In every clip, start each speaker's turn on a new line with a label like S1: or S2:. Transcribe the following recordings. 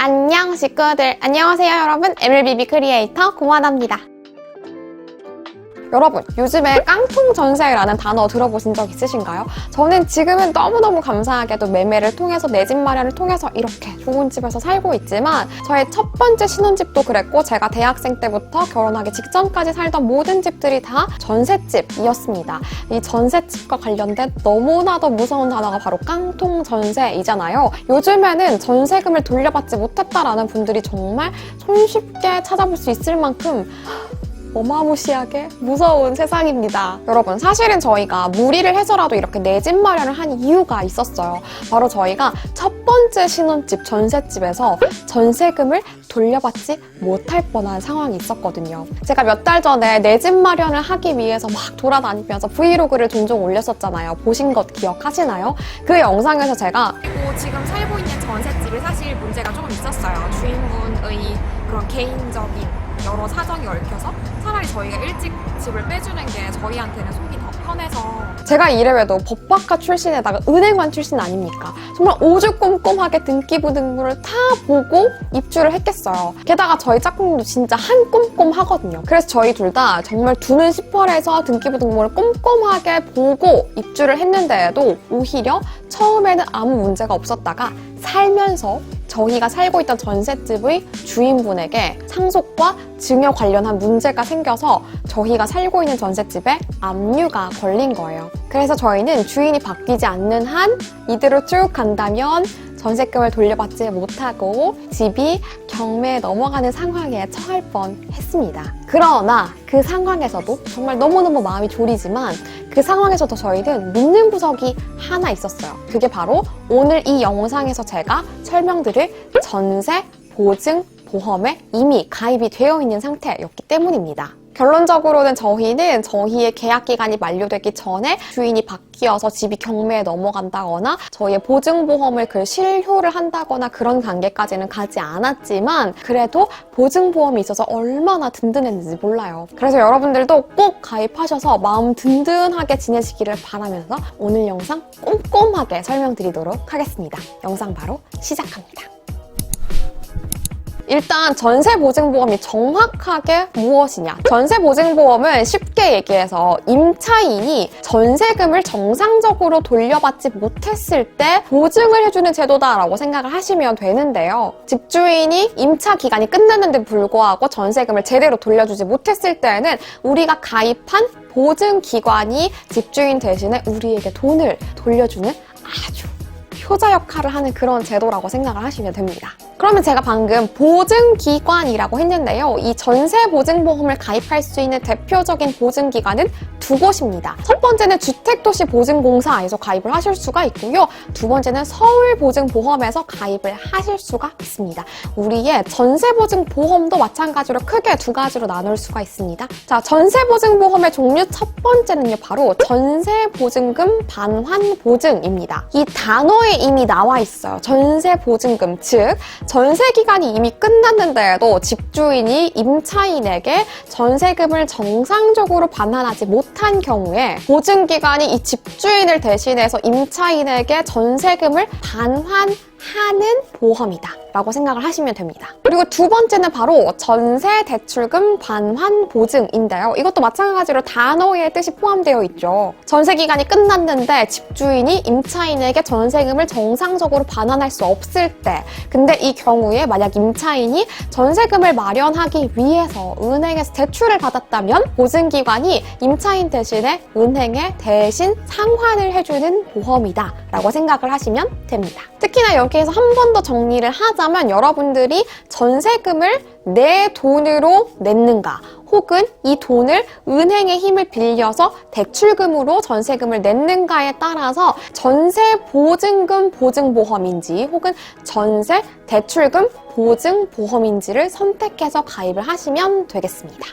S1: 안녕 식구들. 안녕하세요 여러분. MLBB 크리에이터 고만합니다. 여러분, 요즘에 깡통 전세라는 단어 들어보신 적 있으신가요? 저는 지금은 너무너무 감사하게도 매매를 통해서 내 집 마련을 통해서 이렇게 좋은 집에서 살고 있지만 저의 첫 번째 신혼집도 그랬고 제가 대학생 때부터 결혼하기 직전까지 살던 모든 집들이 다 전셋집이었습니다. 이 전셋집과 관련된 너무나도 무서운 단어가 바로 깡통 전세이잖아요. 요즘에는 전세금을 돌려받지 못했다라는 분들이 정말 손쉽게 찾아볼 수 있을 만큼 어마무시하게 무서운 세상입니다. 여러분, 사실은 저희가 무리를 해서라도 이렇게 내 집 마련을 한 이유가 있었어요. 바로 저희가 첫 번째 신혼집 전셋집에서 전세금을 돌려받지 못할 뻔한 상황이 있었거든요. 제가 몇 달 전에 내 집 마련을 하기 위해서 막 돌아다니면서 브이로그를 종종 올렸었잖아요. 보신 것 기억하시나요? 그 영상에서 제가
S2: 그리고 지금 살고 있는 전셋집이 사실 문제가 조금 있었어요. 주인분의 그런 개인적인 여러 사정이 얽혀서 차라리 저희가 일찍 집을 빼주는 게 저희한테는 속이 더 편해서.
S1: 제가 이래봬도 법학과 출신에다가 은행관 출신 아닙니까? 정말 오죽 꼼꼼하게 등기부 등본을 다 보고 입주를 했겠어요. 게다가 저희 짝꿍님도 진짜 한 꼼꼼하거든요. 그래서 저희 둘 다 정말 두 눈 시퍼래서 등기부 등본을 꼼꼼하게 보고 입주를 했는데도 오히려 처음에는 아무 문제가 없었다가 살면서 저희가 살고 있던 전셋집의 주인분에게 상속과 증여 관련한 문제가 생겨서 저희가 살고 있는 전셋집에 압류가 걸린 거예요. 그래서 저희는 주인이 바뀌지 않는 한 이대로 쭉 간다면 전세금을 돌려받지 못하고 집이 경매에 넘어가는 상황에 처할 뻔했습니다. 그러나 그 상황에서도 정말 너무너무 마음이 졸이지만 그 상황에서도 저희는 믿는 구석이 하나 있었어요. 그게 바로 오늘 이 영상에서 제가 설명드릴 전세 보증 보험에 이미 가입이 되어 있는 상태였기 때문입니다. 결론적으로는 저희의 계약 기간이 만료되기 전에 주인이 바뀌어서 집이 경매에 넘어간다거나 저희의 보증보험을 실효를 한다거나 그런 단계까지는 가지 않았지만 그래도 보증보험이 있어서 얼마나 든든했는지 몰라요. 그래서 여러분들도 꼭 가입하셔서 마음 든든하게 지내시기를 바라면서 오늘 영상 꼼꼼하게 설명드리도록 하겠습니다. 영상 바로 시작합니다. 일단 전세보증보험이 정확하게 무엇이냐? 전세보증보험은 쉽게 얘기해서 임차인이 전세금을 정상적으로 돌려받지 못했을 때 보증을 해주는 제도다라고 생각을 하시면 되는데요. 집주인이 임차 기간이 끝났는데 불구하고 전세금을 제대로 돌려주지 못했을 때는 우리가 가입한 보증기관이 집주인 대신에 우리에게 돈을 돌려주는 아주 효자 역할을 하는 그런 제도라고 생각을 하시면 됩니다. 그러면 제가 방금 보증기관이라고 했는데요. 이 전세보증보험을 가입할 수 있는 대표적인 보증기관은 두 곳입니다. 첫 번째는 주택도시보증공사에서 가입을 하실 수가 있고요. 두 번째는 서울보증보험에서 가입을 하실 수가 있습니다. 우리의 전세보증보험도 마찬가지로 크게 두 가지로 나눌 수가 있습니다. 자, 전세보증보험의 종류 첫 번째는요. 바로 전세보증금 반환보증입니다. 이 단어에 이미 나와 있어요. 전세보증금, 즉 전세기간이 이미 끝났는데도 집주인이 임차인에게 전세금을 정상적으로 반환하지 못한 경우에 보증기관이 이 집주인을 대신해서 임차인에게 전세금을 반환하는 보험이다 라고 생각을 하시면 됩니다. 그리고 두 번째는 바로 전세대출금 반환보증인데요. 이것도 마찬가지로 단어의 뜻이 포함되어 있죠. 전세기간이 끝났는데 집주인이 임차인에게 전세금을 정상적으로 반환할 수 없을 때, 근데 이 경우에 만약 임차인이 전세금을 마련하기 위해서 은행에서 대출을 받았다면 보증기관이 임차인 대신에 은행에 대신 상환을 해주는 보험이다 라고 생각을 하시면 됩니다. 특히나 여기에서 한 번 더 정리를 하자면 여러분들이 전세금을 내 돈으로 냈는가 혹은 이 돈을 은행의 힘을 빌려서 대출금으로 전세금을 냈는가에 따라서 전세보증금 보증보험인지 혹은 전세대출금 보증보험인지를 선택해서 가입을 하시면 되겠습니다.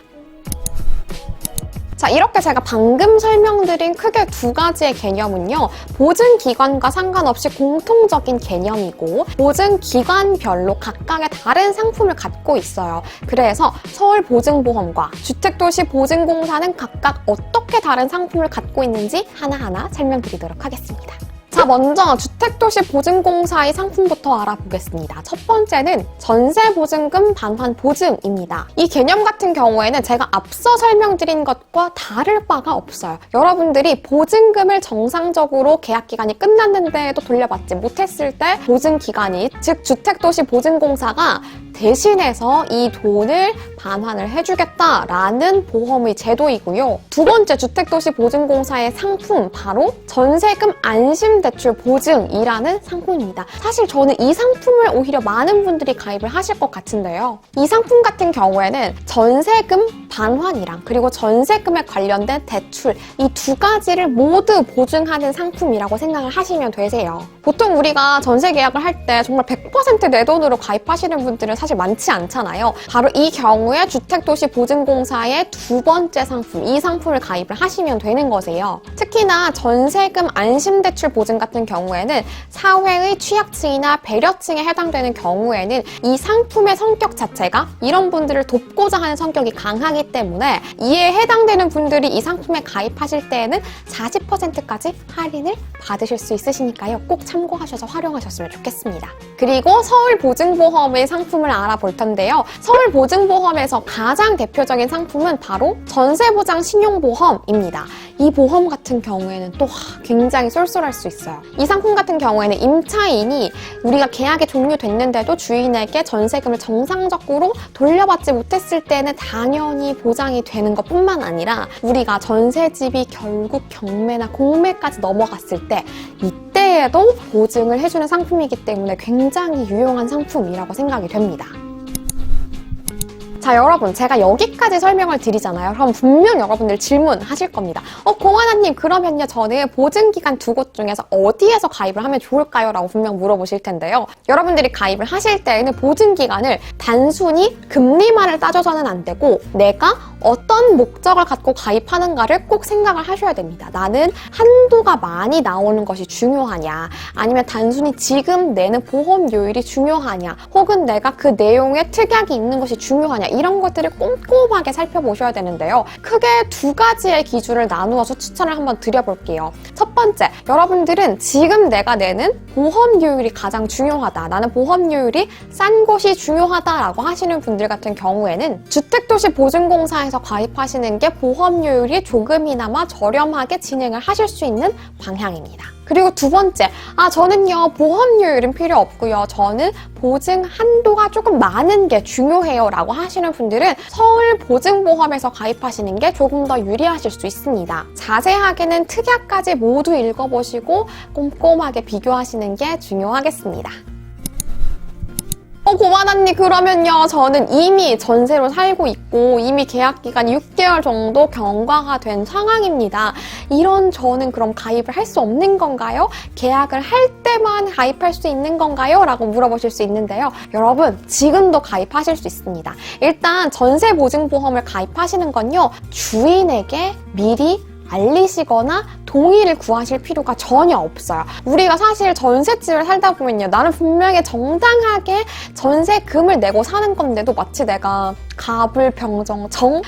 S1: 자, 이렇게 제가 방금 설명드린 크게 두 가지의 개념은요. 보증기관과 상관없이 공통적인 개념이고 보증기관별로 각각의 다른 상품을 갖고 있어요. 그래서 서울보증보험과 주택도시보증공사는 각각 어떻게 다른 상품을 갖고 있는지 하나하나 설명드리도록 하겠습니다. 자, 먼저 주택도시보증공사의 상품부터 알아보겠습니다. 첫 번째는 전세보증금 반환 보증입니다. 이 개념 같은 경우에는 제가 앞서 설명드린 것과 다를 바가 없어요. 여러분들이 보증금을 정상적으로 계약기간이 끝났는데도 돌려받지 못했을 때 보증기관이, 즉 주택도시보증공사가 대신해서 이 돈을 반환을 해주겠다라는 보험의 제도이고요. 두 번째 주택도시보증공사의 상품, 바로 전세금 안심대출 보증이라는 상품입니다. 사실 저는 이 상품을 오히려 많은 분들이 가입을 하실 것 같은데요. 이 상품 같은 경우에는 전세금 반환이랑 그리고 전세금에 관련된 대출, 이 두 가지를 모두 보증하는 상품이라고 생각을 하시면 되세요. 보통 우리가 전세 계약을 할 때 정말 100% 내 돈으로 가입하시는 분들은 사실 많지 않잖아요. 바로 이 경우에 주택도시보증공사의 두 번째 상품, 이 상품을 가입을 하시면 되는 거세요. 특히나 전세금 안심대출 보증 같은 경우에는 사회의 취약층이나 배려층에 해당되는 경우에는 이 상품의 성격 자체가 이런 분들을 돕고자 하는 성격이 강하기 때문에 이에 해당되는 분들이 이 상품에 가입하실 때에는 40%까지 할인을 받으실 수 있으시니까요. 꼭 참고하셔서 활용하셨으면 좋겠습니다. 그리고 서울보증보험의 상품을 알아볼 텐데요. 서울보증보험에서 가장 대표적인 상품은 바로 전세보장 신용보험입니다. 이 보험 같은 경우에는 또 굉장히 쏠쏠할 수 있어요. 이 상품 같은 경우에는 임차인이 우리가 계약이 종료됐는데도 주인에게 전세금을 정상적으로 돌려받지 못했을 때는 당연히 보장이 되는 것뿐만 아니라 우리가 전세집이 결국 경매나 공매까지 넘어갔을 때 이때에도 보증을 해주는 상품이기 때문에 굉장히 유용한 상품이라고 생각이 됩니다. 자, 여러분, 제가 여기까지 설명을 드리잖아요. 그럼 분명 여러분들 질문하실 겁니다. 공하나님, 그러면요, 저는 보증기관 두 곳 중에서 어디에서 가입을 하면 좋을까요? 라고 분명 물어보실 텐데요. 여러분들이 가입을 하실 때에는 보증기관을 단순히 금리만을 따져서는 안 되고 내가 어떤 목적을 갖고 가입하는가를 꼭 생각을 하셔야 됩니다. 나는 한도가 많이 나오는 것이 중요하냐, 아니면 단순히 지금 내는 보험료율이 중요하냐, 혹은 내가 그 내용에 특약이 있는 것이 중요하냐, 이런 것들을 꼼꼼하게 살펴보셔야 되는데요. 크게 두 가지의 기준을 나누어서 추천을 한번 드려볼게요. 첫 번째, 여러분들은 지금 내가 내는 보험료율이 가장 중요하다, 나는 보험료율이 싼 곳이 중요하다라고 하시는 분들 같은 경우에는 주택도시보증공사에서 가입하시는 게 보험료율이 조금이나마 저렴하게 진행을 하실 수 있는 방향입니다. 그리고 두 번째, 저는요, 보험료율은 필요 없고요. 저는 보증 한도가 조금 많은 게 중요해요 라고 하시는 분들은 서울보증보험에서 가입하시는 게 조금 더 유리하실 수 있습니다. 자세하게는 특약까지 모두 읽어보시고 꼼꼼하게 비교하시는 게 중요하겠습니다. 고만언니, 그러면요, 저는 이미 전세로 살고 있고 이미 계약기간이 6개월 정도 경과가 된 상황입니다. 이런 저는 그럼 가입을 할 수 없는 건가요? 계약을 할 때만 가입할 수 있는 건가요? 라고 물어보실 수 있는데요. 여러분, 지금도 가입하실 수 있습니다. 일단 전세보증보험을 가입하시는 건요, 주인에게 미리 알리시거나 동의를 구하실 필요가 전혀 없어요. 우리가 사실 전셋집을 살다 보면요, 나는 분명히 정당하게 전세금을 내고 사는 건데도 마치 내가 가불병정, 정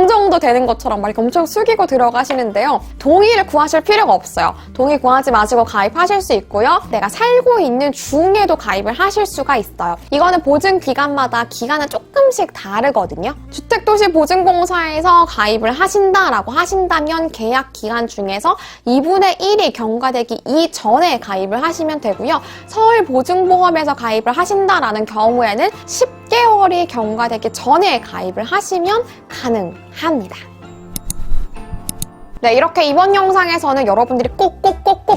S1: 정도 되는 것처럼 막 이렇게 엄청 숙이고 들어가시는데요. 동의를 구하실 필요가 없어요. 동의 구하지 마시고 가입하실 수 있고요. 내가 살고 있는 중에도 가입을 하실 수가 있어요. 이거는 보증기간마다 기간은 조금씩 다르거든요. 주택도시보증공사에서 가입을 하신다라고 하신다면 계약 기간 중에서 2분의 1이 경과되기 이전에 가입을 하시면 되고요. 서울보증보험에서 가입을 하신다라는 경우에는 10개월이 경과되기 전에 가입을 하시면 가능합니다. 네, 이렇게 이번 영상에서는 여러분들이 꼭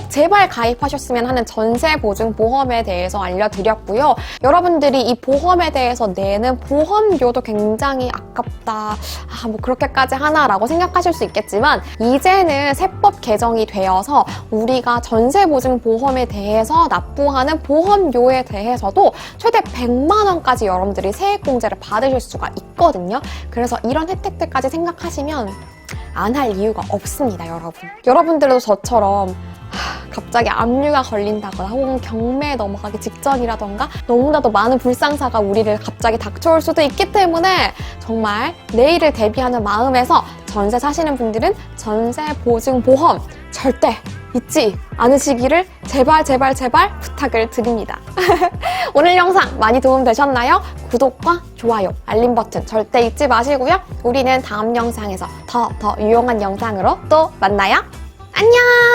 S1: 제발 가입하셨으면 하는 전세보증보험에 대해서 알려드렸고요. 여러분들이 이 보험에 대해서 내는 보험료도 굉장히 아깝다, 뭐 그렇게까지 하나라고 생각하실 수 있겠지만 이제는 세법 개정이 되어서 우리가 전세보증보험에 대해서 납부하는 보험료에 대해서도 최대 100만 원까지 여러분들이 세액공제를 받으실 수가 있거든요. 그래서 이런 혜택들까지 생각하시면 안 할 이유가 없습니다, 여러분. 여러분들도 저처럼 갑자기 압류가 걸린다거나 혹은 경매에 넘어가기 직전이라던가 너무나도 많은 불상사가 우리를 갑자기 닥쳐올 수도 있기 때문에 정말 내일을 대비하는 마음에서 전세 사시는 분들은 전세보증보험 절대 잊지 않으시기를 제발 제발 제발 부탁을 드립니다. 오늘 영상 많이 도움되셨나요? 구독과 좋아요, 알림 버튼 절대 잊지 마시고요. 우리는 다음 영상에서 더 유용한 영상으로 또 만나요. 안녕!